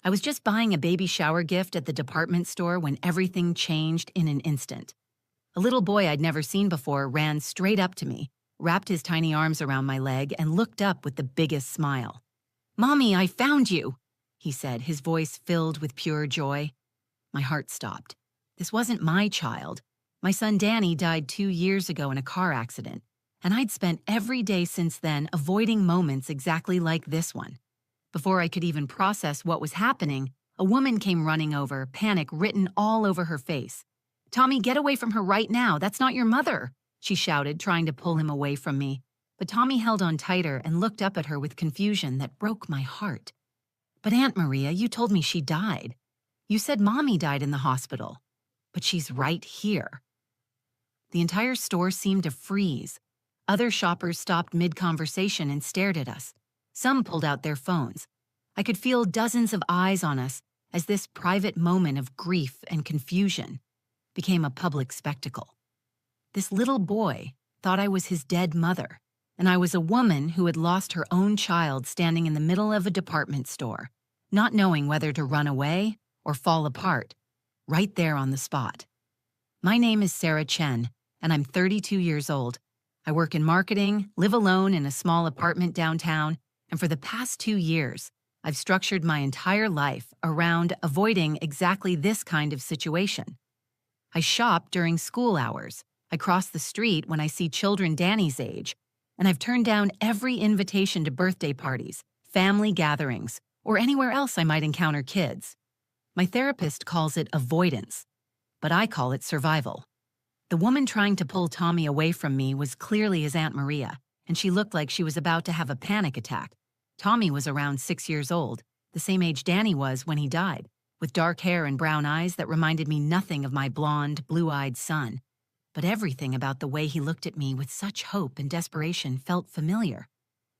I was just buying a baby shower gift at the department store when everything changed in an instant. A little boy I'd never seen before ran straight up to me, wrapped his tiny arms around my leg, and looked up with the biggest smile. "Mommy, I found you," he said, his voice filled with pure joy. My heart stopped. This wasn't my child. My son Danny died 2 years ago in a car accident, and I'd spent every day since then avoiding moments exactly like this one. Before I could even process what was happening, a woman came running over, panic written all over her face. "Tommy, get away from her right now. That's not your mother," she shouted, trying to pull him away from me. But Tommy held on tighter and looked up at her with confusion that broke my heart. "But Aunt Maria, you told me she died. You said Mommy died in the hospital. But she's right here." The entire store seemed to freeze. Other shoppers stopped mid-conversation and stared at us. Some pulled out their phones. I could feel dozens of eyes on us as this private moment of grief and confusion became a public spectacle. This little boy thought I was his dead mother, and I was a woman who had lost her own child standing in the middle of a department store, not knowing whether to run away or fall apart, right there on the spot. My name is Sarah Chen, and I'm 32 years old. I work in marketing, live alone in a small apartment downtown, and for the past 2 years, I've structured my entire life around avoiding exactly this kind of situation. I shop during school hours. I cross the street when I see children Danny's age, and I've turned down every invitation to birthday parties, family gatherings, or anywhere else I might encounter kids. My therapist calls it avoidance, but I call it survival. The woman trying to pull Tommy away from me was clearly his Aunt Maria, and she looked like she was about to have a panic attack. Tommy was around 6 years old, the same age Danny was when he died, with dark hair and brown eyes that reminded me nothing of my blonde, blue-eyed son. But everything about the way he looked at me with such hope and desperation felt familiar.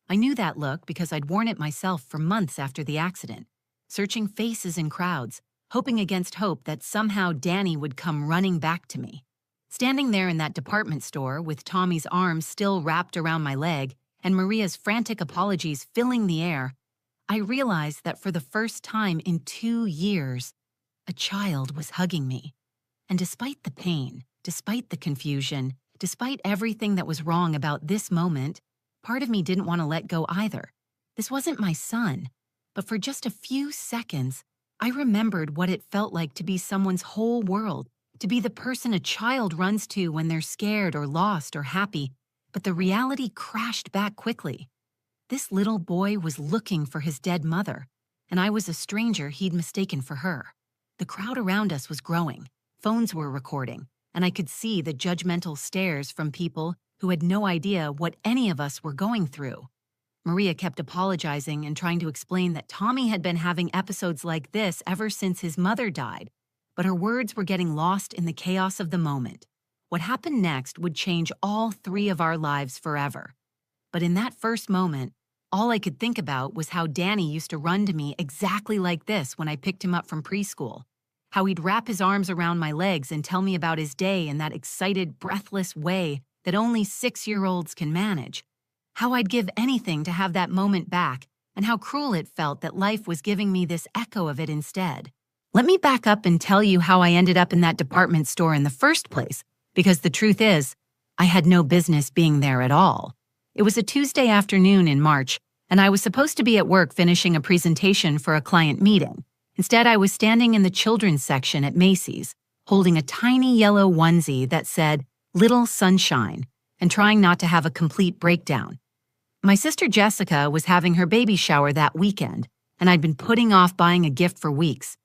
I knew that look because I'd worn it myself for months after the accident, searching faces in crowds, hoping against hope that somehow Danny would come running back to me. Standing there in that department store with Tommy's arms still wrapped around my leg and Maria's frantic apologies filling the air, I realized that for the first time in 2 years, a child was hugging me. And despite the pain, despite the confusion, despite everything that was wrong about this moment, part of me didn't want to let go either. This wasn't my son, but for just a few seconds, I remembered what it felt like to be someone's whole world, to be the person a child runs to when they're scared or lost or happy, but the reality crashed back quickly. This little boy was looking for his dead mother, and I was a stranger he'd mistaken for her. The crowd around us was growing. Phones were recording, and I could see the judgmental stares from people who had no idea what any of us were going through. Maria kept apologizing and trying to explain that Tommy had been having episodes like this ever since his mother died, but her words were getting lost in the chaos of the moment. What happened next would change all 3 of our lives forever. But in that first moment, all I could think about was how Danny used to run to me exactly like this when I picked him up from preschool. How he'd wrap his arms around my legs and tell me about his day in that excited, breathless way that only 6-year-olds can manage. How I'd give anything to have that moment back, and how cruel it felt that life was giving me this echo of it instead. Let me back up and tell you how I ended up in that department store in the first place, because the truth is, I had no business being there at all. It was a Tuesday afternoon in March, and I was supposed to be at work finishing a presentation for a client meeting. Instead, I was standing in the children's section at Macy's, holding a tiny yellow onesie that said, "Little Sunshine," and trying not to have a complete breakdown. My sister Jessica was having her baby shower that weekend, and I'd been putting off buying a gift for weeks.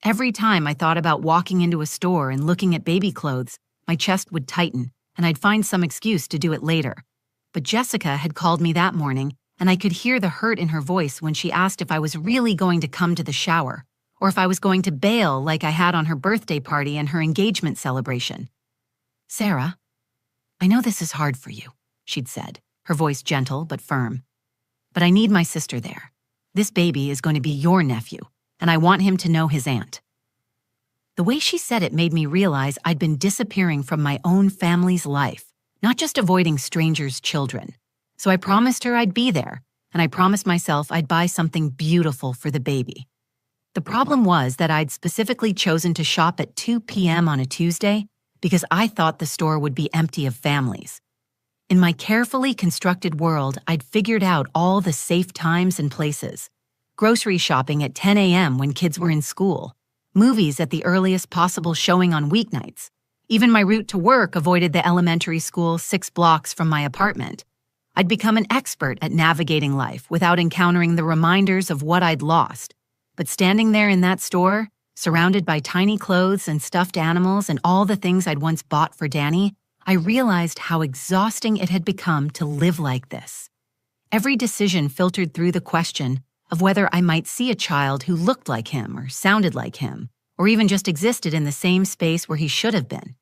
Every time I thought about walking into a store and looking at baby clothes, my chest would tighten, and I'd find some excuse to do it later. But Jessica had called me that morning, and I could hear the hurt in her voice when she asked if I was really going to come to the shower, or if I was going to bail like I had on her birthday party and her engagement celebration. "Sarah, I know this is hard for you," she'd said, her voice gentle but firm. "But I need my sister there. This baby is going to be your nephew, and I want him to know his aunt." The way she said it made me realize I'd been disappearing from my own family's life, not just avoiding strangers' children. So I promised her I'd be there, and I promised myself I'd buy something beautiful for the baby. The problem was that I'd specifically chosen to shop at 2 p.m. on a Tuesday because I thought the store would be empty of families. In my carefully constructed world, I'd figured out all the safe times and places. Grocery shopping at 10 a.m. when kids were in school. Movies at the earliest possible showing on weeknights. Even my route to work avoided the elementary school 6 blocks from my apartment. I'd become an expert at navigating life without encountering the reminders of what I'd lost. But standing there in that store, surrounded by tiny clothes and stuffed animals and all the things I'd once bought for Danny, I realized how exhausting it had become to live like this. Every decision filtered through the question of whether I might see a child who looked like him or sounded like him, or even just existed in the same space where he should have been.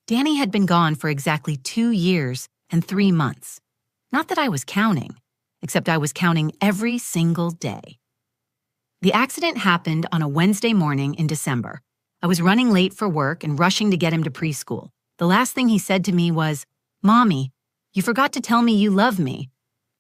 Danny had been gone for exactly 2 years and 3 months. Not that I was counting, except I was counting every single day. The accident happened on a Wednesday morning in December. I was running late for work and rushing to get him to preschool. The last thing he said to me was, "Mommy, you forgot to tell me you love me."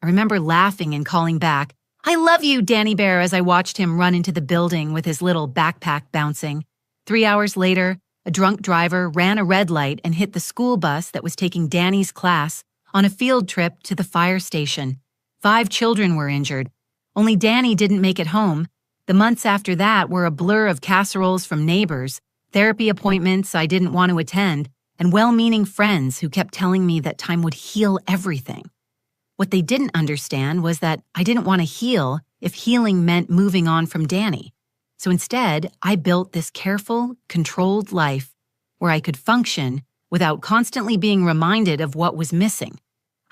I remember laughing and calling back, "I love you, Danny Bear," as I watched him run into the building with his little backpack bouncing. 3 hours later, a drunk driver ran a red light and hit the school bus that was taking Danny's class on a field trip to the fire station. 5 children were injured. Only Danny didn't make it home. The months after that were a blur of casseroles from neighbors, therapy appointments I didn't want to attend, and well-meaning friends who kept telling me that time would heal everything. What they didn't understand was that I didn't want to heal if healing meant moving on from Danny. So instead, I built this careful, controlled life where I could function without constantly being reminded of what was missing.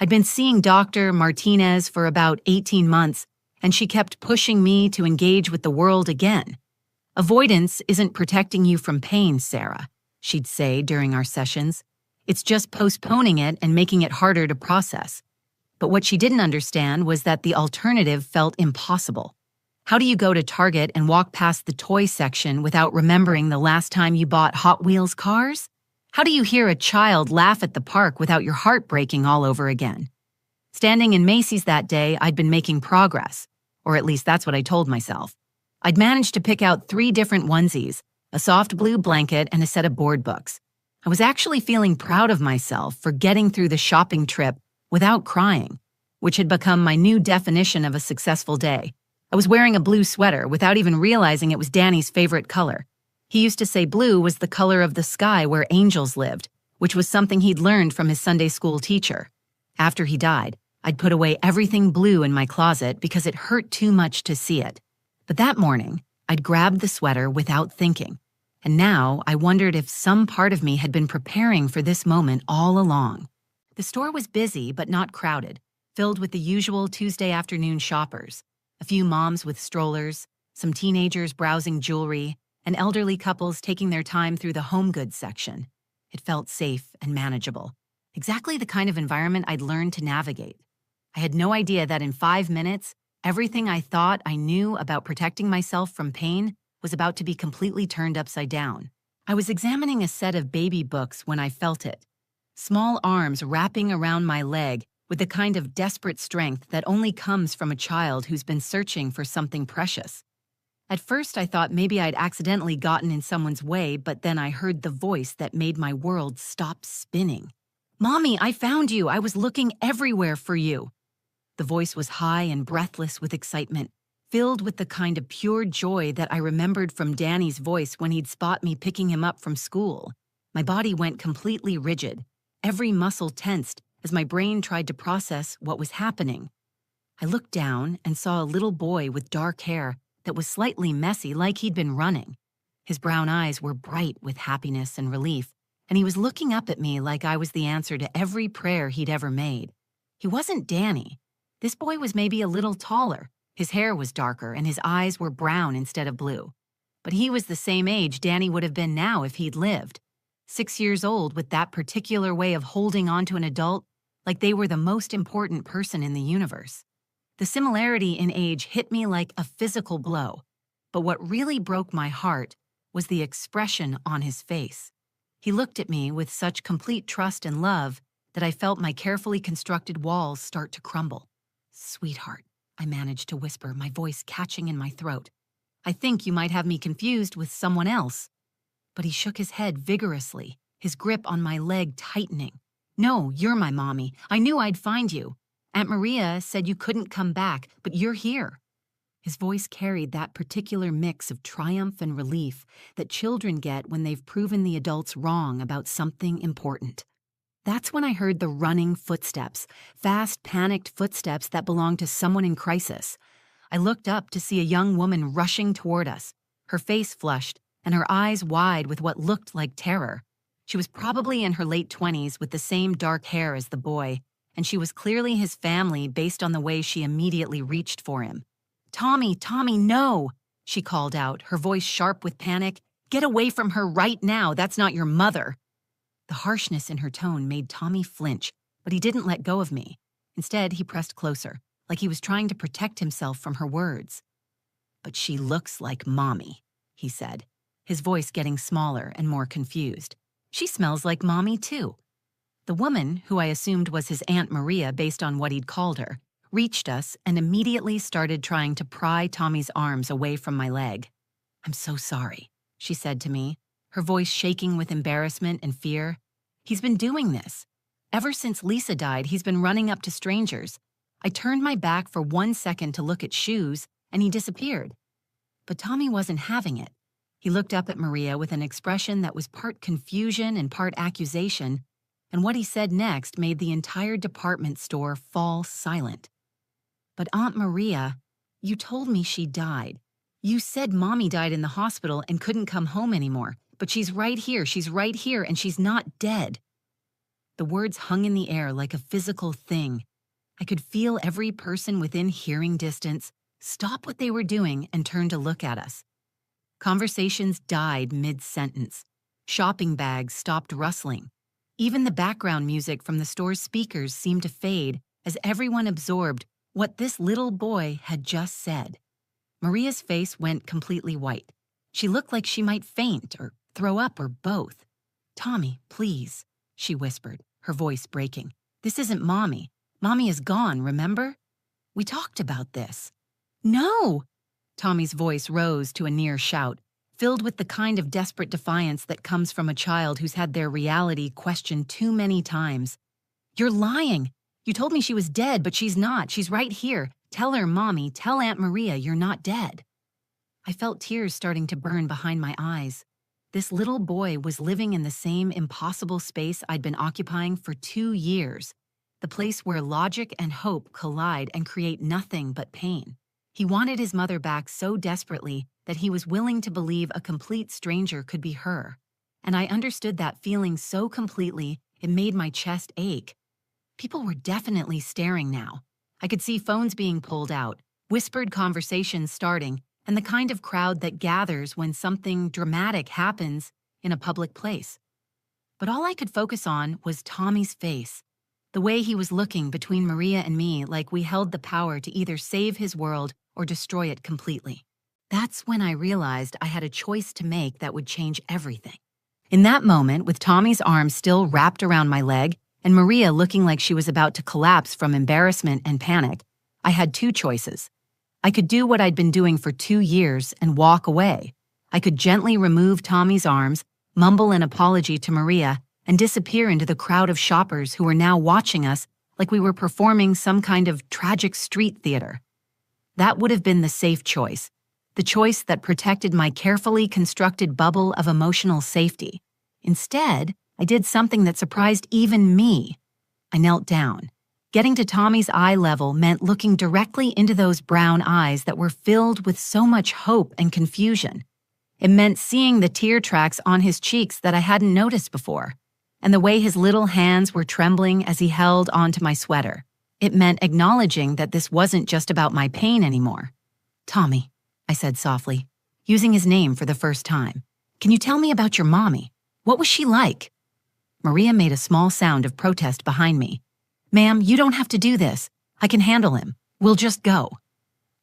I'd been seeing Dr. Martinez for about 18 months, and she kept pushing me to engage with the world again. "Avoidance isn't protecting you from pain, Sarah," she'd say during our sessions. "It's just postponing it and making it harder to process." But what she didn't understand was that the alternative felt impossible. How do you go to Target and walk past the toy section without remembering the last time you bought Hot Wheels cars? How do you hear a child laugh at the park without your heart breaking all over again? Standing in Macy's that day, I'd been making progress, or at least that's what I told myself. I'd managed to pick out 3 different onesies, a soft blue blanket, and a set of board books. I was actually feeling proud of myself for getting through the shopping trip without crying, which had become my new definition of a successful day. I was wearing a blue sweater without even realizing it was Danny's favorite color. He used to say blue was the color of the sky where angels lived, which was something he'd learned from his Sunday school teacher. After he died, I'd put away everything blue in my closet because it hurt too much to see it. But that morning, I'd grabbed the sweater without thinking, and now I wondered if some part of me had been preparing for this moment all along. The store was busy but not crowded, filled with the usual Tuesday afternoon shoppers. A few moms with strollers, some teenagers browsing jewelry, and elderly couples taking their time through the home goods section. It felt safe and manageable, exactly the kind of environment I'd learned to navigate. I had no idea that in 5 minutes, everything I thought I knew about protecting myself from pain was about to be completely turned upside down. I was examining a set of baby books when I felt it. Small arms wrapping around my leg with the kind of desperate strength that only comes from a child who's been searching for something precious. At first, I thought maybe I'd accidentally gotten in someone's way, but then I heard the voice that made my world stop spinning. "Mommy, I found you. I was looking everywhere for you." The voice was high and breathless with excitement, filled with the kind of pure joy that I remembered from Danny's voice when he'd spot me picking him up from school. My body went completely rigid, every muscle tensed as my brain tried to process what was happening. I looked down and saw a little boy with dark hair that was slightly messy, like he'd been running. His brown eyes were bright with happiness and relief, and he was looking up at me like I was the answer to every prayer he'd ever made. He wasn't Danny. This boy was maybe a little taller. His hair was darker, and his eyes were brown instead of blue. But he was the same age Danny would have been now if he'd lived. 6 years old with that particular way of holding on to an adult like they were the most important person in the universe. The similarity in age hit me like a physical blow, but what really broke my heart was the expression on his face. He looked at me with such complete trust and love that I felt my carefully constructed walls start to crumble. "Sweetheart," I managed to whisper, my voice catching in my throat. I think you might have me confused with someone else." But he shook his head vigorously, his grip on my leg tightening. "No, you're my mommy. I knew I'd find you. Aunt Maria said you couldn't come back, but you're here." His voice carried that particular mix of triumph and relief that children get when they've proven the adults wrong about something important. That's when I heard the running footsteps, fast, panicked footsteps that belonged to someone in crisis. I looked up to see a young woman rushing toward us, her face flushed and her eyes wide with what looked like terror. She was probably in her late 20s with the same dark hair as the boy, and she was clearly his family based on the way she immediately reached for him. "Tommy, Tommy, no!" she called out, her voice sharp with panic. "Get away from her right now. That's not your mother." The harshness in her tone made Tommy flinch, but he didn't let go of me. Instead, he pressed closer, like he was trying to protect himself from her words. "But she looks like Mommy," he said, his voice getting smaller and more confused. "She smells like Mommy, too." The woman, who I assumed was his Aunt Maria based on what he'd called her, reached us and immediately started trying to pry Tommy's arms away from my leg. "I'm so sorry," she said to me, her voice shaking with embarrassment and fear. "He's been doing this. Ever since Lisa died, he's been running up to strangers. I turned my back for 1 second to look at shoes, and he disappeared." But Tommy wasn't having it. He looked up at Maria with an expression that was part confusion and part accusation, and what he said next made the entire department store fall silent. "But Aunt Maria, you told me she died. You said Mommy died in the hospital and couldn't come home anymore, but she's right here, and she's not dead." The words hung in the air like a physical thing. I could feel every person within hearing distance stop what they were doing and turn to look at us. Conversations died mid-sentence. Shopping bags stopped rustling. Even the background music from the store's speakers seemed to fade as everyone absorbed what this little boy had just said. Maria's face went completely white. She looked like she might faint or throw up or both. "Tommy, please," she whispered, her voice breaking. "This isn't Mommy. Mommy is gone, remember? We talked about this." "No!" Tommy's voice rose to a near shout, filled with the kind of desperate defiance that comes from a child who's had their reality questioned too many times. "You're lying. You told me she was dead, but she's not. She's right here. Tell her, Mommy, tell Aunt Maria you're not dead." I felt tears starting to burn behind my eyes. This little boy was living in the same impossible space I'd been occupying for 2 years, the place where logic and hope collide and create nothing but pain. He wanted his mother back so desperately that he was willing to believe a complete stranger could be her. And I understood that feeling so completely it made my chest ache. People were definitely staring now. I could see phones being pulled out, whispered conversations starting, and the kind of crowd that gathers when something dramatic happens in a public place. But all I could focus on was Tommy's face, the way he was looking between Maria and me like we held the power to either save his world or destroy it completely. That's when I realized I had a choice to make that would change everything. In that moment, with Tommy's arm still wrapped around my leg and Maria looking like she was about to collapse from embarrassment and panic, I had 2 choices. I could do what I'd been doing for 2 years and walk away. I could gently remove Tommy's arms, mumble an apology to Maria, and disappear into the crowd of shoppers who were now watching us like we were performing some kind of tragic street theater. That would have been the safe choice, the choice that protected my carefully constructed bubble of emotional safety. Instead, I did something that surprised even me. I knelt down. Getting to Tommy's eye level meant looking directly into those brown eyes that were filled with so much hope and confusion. It meant seeing the tear tracks on his cheeks that I hadn't noticed before, and the way his little hands were trembling as he held onto my sweater. It meant acknowledging that this wasn't just about my pain anymore. "Tommy," I said softly, using his name for the first time, "can you tell me about your mommy? What was she like?" Maria made a small sound of protest behind me. "Ma'am, you don't have to do this. I can handle him. We'll just go."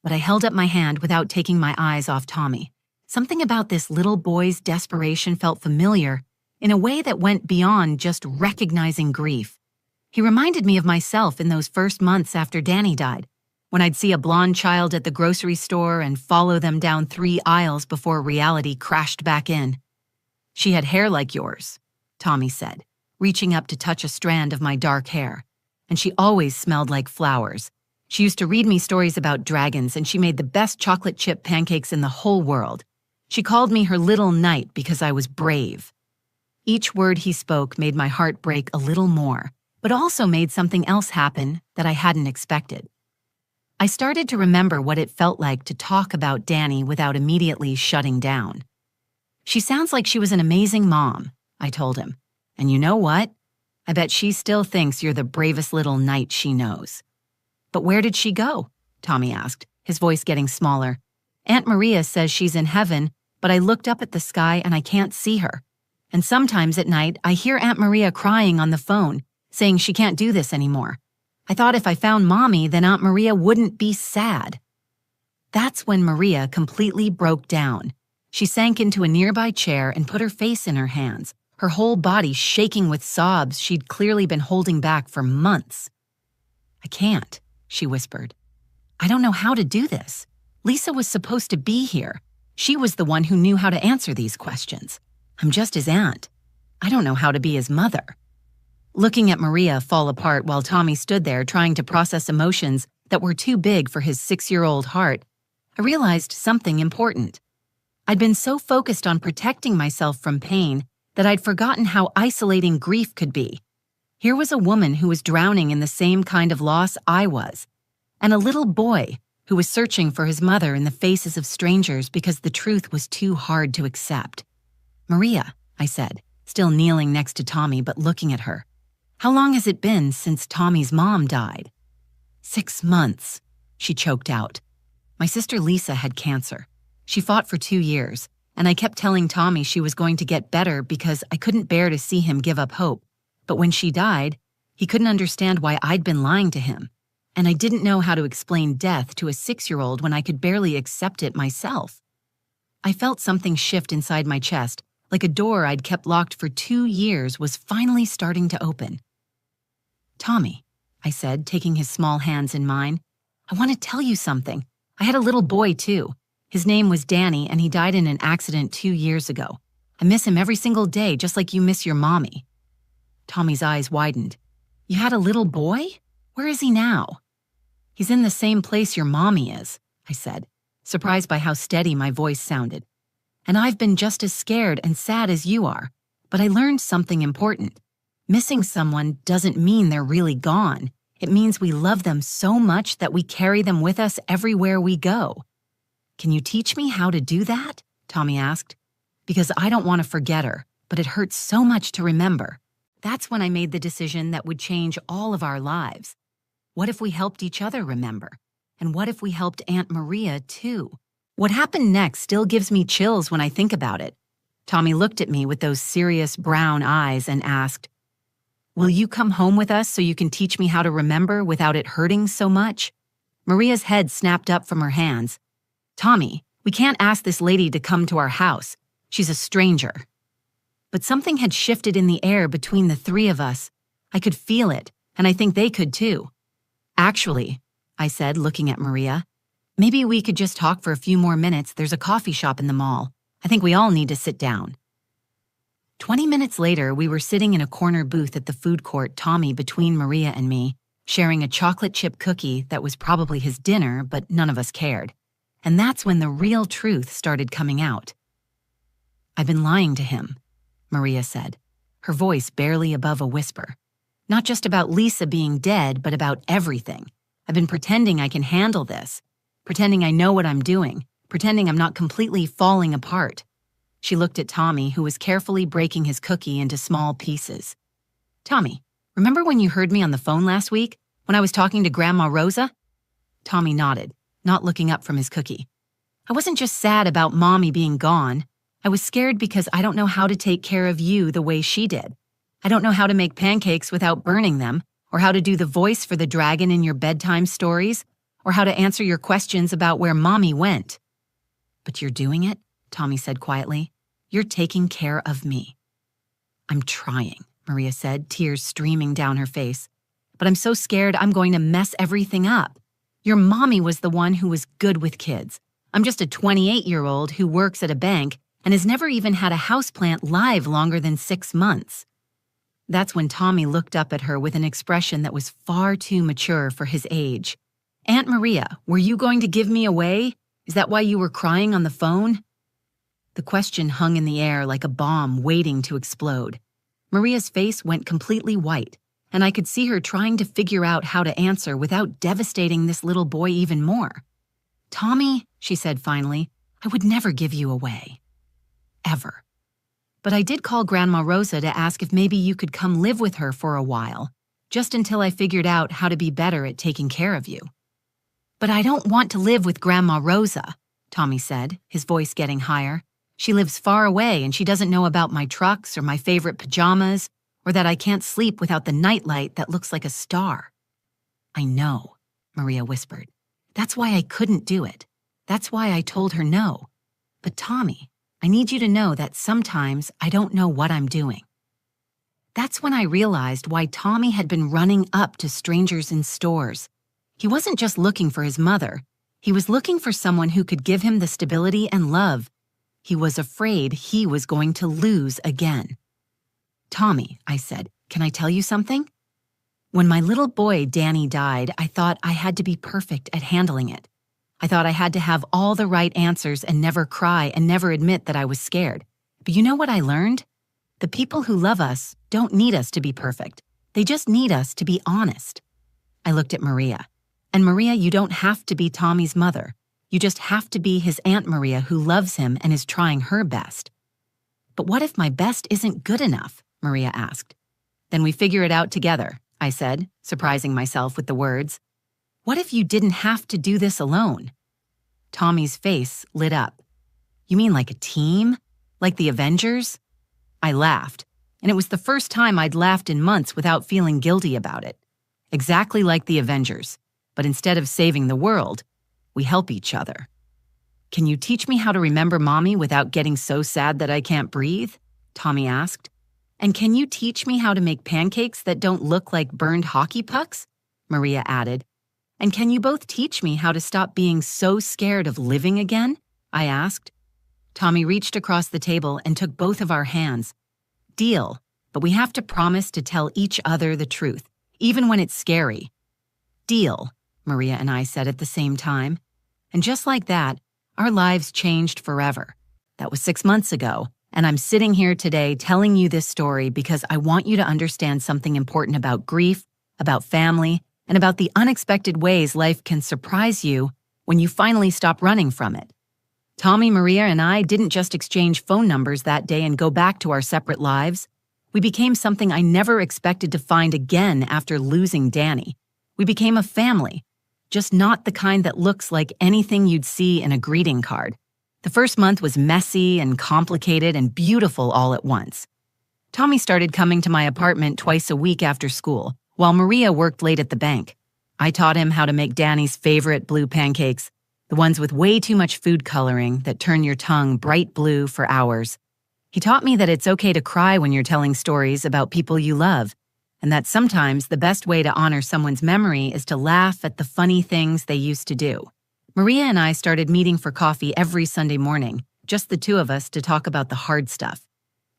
But I held up my hand without taking my eyes off Tommy. Something about this little boy's desperation felt familiar in a way that went beyond just recognizing grief. He reminded me of myself in those first months after Danny died. When I'd see a blonde child at the grocery store and follow them down 3 aisles before reality crashed back in. "She had hair like yours," Tommy said, reaching up to touch a strand of my dark hair. "And she always smelled like flowers. She used to read me stories about dragons, and she made the best chocolate chip pancakes in the whole world. She called me her little knight because I was brave." Each word he spoke made my heart break a little more, but also made something else happen that I hadn't expected. I started to remember what it felt like to talk about Danny without immediately shutting down. "She sounds like she was an amazing mom," I told him. "And you know what? I bet she still thinks you're the bravest little knight she knows." "But where did she go?" Tommy asked, his voice getting smaller. "Aunt Maria says she's in heaven, but I looked up at the sky and I can't see her. And sometimes at night, I hear Aunt Maria crying on the phone, saying she can't do this anymore. I thought if I found Mommy, then Aunt Maria wouldn't be sad." That's when Maria completely broke down. She sank into a nearby chair and put her face in her hands, her whole body shaking with sobs she'd clearly been holding back for months. "I can't," she whispered. "I don't know how to do this. Lisa was supposed to be here. She was the one who knew how to answer these questions. I'm just his aunt. I don't know how to be his mother." Looking at Maria fall apart while Tommy stood there trying to process emotions that were too big for his 6-year-old heart, I realized something important. I'd been so focused on protecting myself from pain that I'd forgotten how isolating grief could be. Here was a woman who was drowning in the same kind of loss I was, and a little boy who was searching for his mother in the faces of strangers because the truth was too hard to accept. "Maria," I said, still kneeling next to Tommy but looking at her, "how long has it been since Tommy's mom died?" 6 months, she choked out. "My sister Lisa had cancer. She fought for 2 years, and I kept telling Tommy she was going to get better because I couldn't bear to see him give up hope. But when she died, he couldn't understand why I'd been lying to him. And I didn't know how to explain death to a 6-year-old when I could barely accept it myself." I felt something shift inside my chest, like a door I'd kept locked for 2 years was finally starting to open. "Tommy," I said, taking his small hands in mine, "I want to tell you something. I had a little boy, too. His name was Danny, and he died in an accident 2 years ago. I miss him every single day, just like you miss your mommy." Tommy's eyes widened. "You had a little boy? Where is he now?" "He's in the same place your mommy is," I said, surprised by how steady my voice sounded. "And I've been just as scared and sad as you are, but I learned something important. Missing someone doesn't mean they're really gone. It means we love them so much that we carry them with us everywhere we go." "Can you teach me how to do that?" Tommy asked. "Because I don't want to forget her, but it hurts so much to remember." That's when I made the decision that would change all of our lives. What if we helped each other remember? And what if we helped Aunt Maria, too? What happened next still gives me chills when I think about it. Tommy looked at me with those serious brown eyes and asked, "Will you come home with us so you can teach me how to remember without it hurting so much?" Maria's head snapped up from her hands. "Tommy, we can't ask this lady to come to our house. She's a stranger." But something had shifted in the air between the 3 of us. I could feel it, and I think they could too. "Actually," I said, looking at Maria, "maybe we could just talk for a few more minutes. There's a coffee shop in the mall. I think we all need to sit down." 20 minutes later, we were sitting in a corner booth at the food court, Tommy between Maria and me, sharing a chocolate chip cookie that was probably his dinner, but none of us cared. And that's when the real truth started coming out. "I've been lying to him," Maria said, her voice barely above a whisper. "Not just about Lisa being dead, but about everything. I've been pretending I can handle this, pretending I know what I'm doing, pretending I'm not completely falling apart." She looked at Tommy, who was carefully breaking his cookie into small pieces. "Tommy, remember when you heard me on the phone last week, when I was talking to Grandma Rosa?" Tommy nodded, not looking up from his cookie. "I wasn't just sad about Mommy being gone. I was scared because I don't know how to take care of you the way she did. I don't know how to make pancakes without burning them, or how to do the voice for the dragon in your bedtime stories, or how to answer your questions about where Mommy went." "But you're doing it," Tommy said quietly. "You're taking care of me." "I'm trying," Maria said, tears streaming down her face. "But I'm so scared I'm going to mess everything up. Your mommy was the one who was good with kids. I'm just a 28-year-old who works at a bank and has never even had a houseplant live longer than 6 months. That's when Tommy looked up at her with an expression that was far too mature for his age. Aunt Maria, were you going to give me away? Is that why you were crying on the phone? The question hung in the air like a bomb waiting to explode. Maria's face went completely white, and I could see her trying to figure out how to answer without devastating this little boy even more. Tommy, she said finally, I would never give you away. Ever. But I did call Grandma Rosa to ask if maybe you could come live with her for a while, just until I figured out how to be better at taking care of you. But I don't want to live with Grandma Rosa, Tommy said, his voice getting higher. She lives far away and she doesn't know about my trucks or my favorite pajamas or that I can't sleep without the nightlight that looks like a star. I know, Maria whispered. That's why I couldn't do it. That's why I told her no. But Tommy, I need you to know that sometimes I don't know what I'm doing. That's when I realized why Tommy had been running up to strangers in stores. He wasn't just looking for his mother. He was looking for someone who could give him the stability and love. He was afraid he was going to lose again. Tommy, I said, can I tell you something? When my little boy Danny died, I thought I had to be perfect at handling it. I thought I had to have all the right answers and never cry and never admit that I was scared. But you know what I learned? The people who love us don't need us to be perfect. They just need us to be honest. I looked at Maria. And Maria, you don't have to be Tommy's mother. You just have to be his Aunt Maria who loves him and is trying her best. But what if my best isn't good enough? Maria asked. Then we figure it out together, I said, surprising myself with the words. What if you didn't have to do this alone? Tommy's face lit up. You mean like a team? Like the Avengers? I laughed, and it was the first time I'd laughed in months without feeling guilty about it. Exactly like the Avengers, but instead of saving the world, we help each other. Can you teach me how to remember Mommy without getting so sad that I can't breathe? Tommy asked. And can you teach me how to make pancakes that don't look like burned hockey pucks? Maria added. And can you both teach me how to stop being so scared of living again? I asked. Tommy reached across the table and took both of our hands. Deal, but we have to promise to tell each other the truth, even when it's scary. Deal, Maria and I said at the same time. And just like that, our lives changed forever. That was 6 months ago, and I'm sitting here today telling you this story because I want you to understand something important about grief, about family, and about the unexpected ways life can surprise you when you finally stop running from it. Tommy, Maria, and I didn't just exchange phone numbers that day and go back to our separate lives. We became something I never expected to find again after losing Danny. We became a family, just not the kind that looks like anything you'd see in a greeting card. The first month was messy and complicated and beautiful all at once. Tommy started coming to my apartment twice a week after school, while Maria worked late at the bank. I taught him how to make Danny's favorite blue pancakes, the ones with way too much food coloring that turn your tongue bright blue for hours. He taught me that it's okay to cry when you're telling stories about people you love, and that sometimes the best way to honor someone's memory is to laugh at the funny things they used to do. Maria and I started meeting for coffee every Sunday morning, just the two of us to talk about the hard stuff.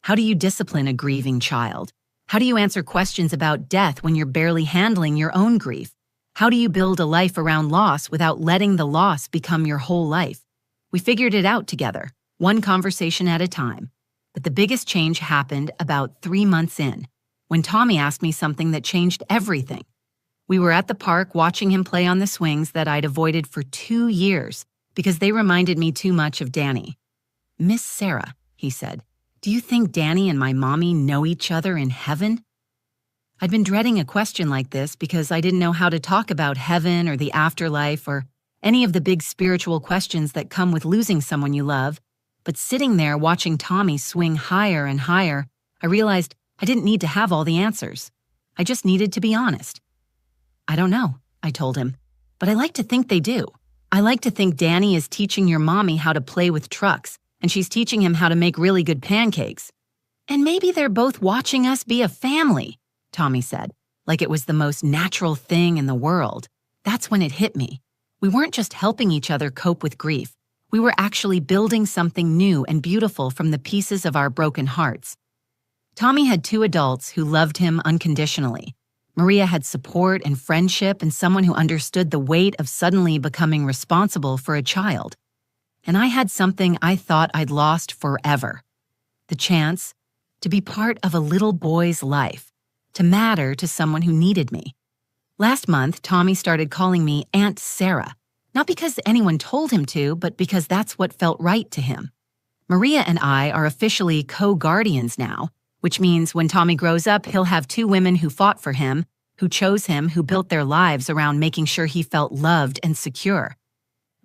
How do you discipline a grieving child? How do you answer questions about death when you're barely handling your own grief? How do you build a life around loss without letting the loss become your whole life? We figured it out together, one conversation at a time. But the biggest change happened about 3 months in, when Tommy asked me something that changed everything. We were at the park watching him play on the swings that I'd avoided for 2 years because they reminded me too much of Danny. Miss Sarah, he said, do you think Danny and my mommy know each other in heaven? I'd been dreading a question like this because I didn't know how to talk about heaven or the afterlife or any of the big spiritual questions that come with losing someone you love. But sitting there watching Tommy swing higher and higher, I realized I didn't need to have all the answers. I just needed to be honest. I don't know, I told him, but I like to think they do. I like to think Danny is teaching your mommy how to play with trucks, and she's teaching him how to make really good pancakes. And maybe they're both watching us be a family, Tommy said, like it was the most natural thing in the world. That's when it hit me. We weren't just helping each other cope with grief. We were actually building something new and beautiful from the pieces of our broken hearts. Tommy had two adults who loved him unconditionally. Maria had support and friendship and someone who understood the weight of suddenly becoming responsible for a child. And I had something I thought I'd lost forever. The chance to be part of a little boy's life, to matter to someone who needed me. Last month, Tommy started calling me Aunt Sarah, not because anyone told him to, but because that's what felt right to him. Maria and I are officially co-guardians now, which means when Tommy grows up, he'll have two women who fought for him, who chose him, who built their lives around making sure he felt loved and secure.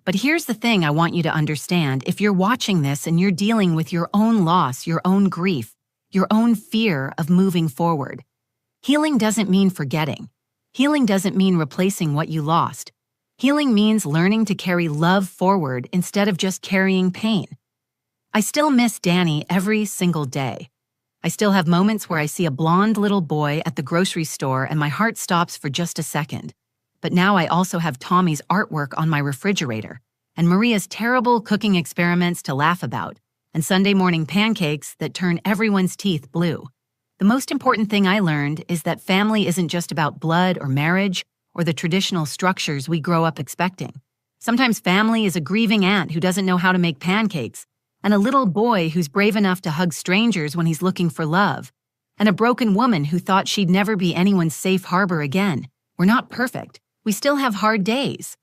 But here's the thing I want you to understand. If you're watching this and you're dealing with your own loss, your own grief, your own fear of moving forward, healing doesn't mean forgetting. Healing doesn't mean replacing what you lost. Healing means learning to carry love forward instead of just carrying pain. I still miss Danny every single day. I still have moments where I see a blonde little boy at the grocery store and my heart stops for just a second. But now I also have Tommy's artwork on my refrigerator, and Maria's terrible cooking experiments to laugh about, and Sunday morning pancakes that turn everyone's teeth blue. The most important thing I learned is that family isn't just about blood or marriage or the traditional structures we grow up expecting. Sometimes family is a grieving aunt who doesn't know how to make pancakes, and a little boy who's brave enough to hug strangers when he's looking for love, and a broken woman who thought she'd never be anyone's safe harbor again. We're not perfect. We still have hard days.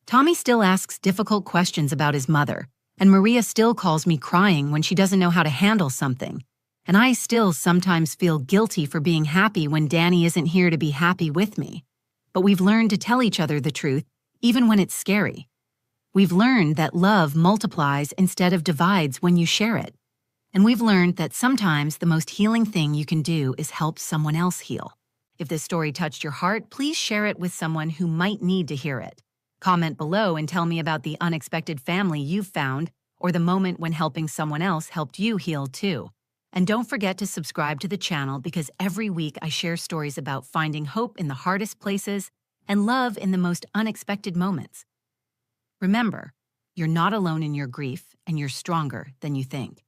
Tommy still asks difficult questions about his mother, and Maria still calls me crying when she doesn't know how to handle something. And I still sometimes feel guilty for being happy when Danny isn't here to be happy with me. But we've learned to tell each other the truth, even when it's scary. We've learned that love multiplies instead of divides when you share it. And we've learned that sometimes the most healing thing you can do is help someone else heal. If this story touched your heart, please share it with someone who might need to hear it. Comment below and tell me about the unexpected family you've found or the moment when helping someone else helped you heal too. And don't forget to subscribe to the channel because every week I share stories about finding hope in the hardest places and love in the most unexpected moments. Remember, you're not alone in your grief and you're stronger than you think.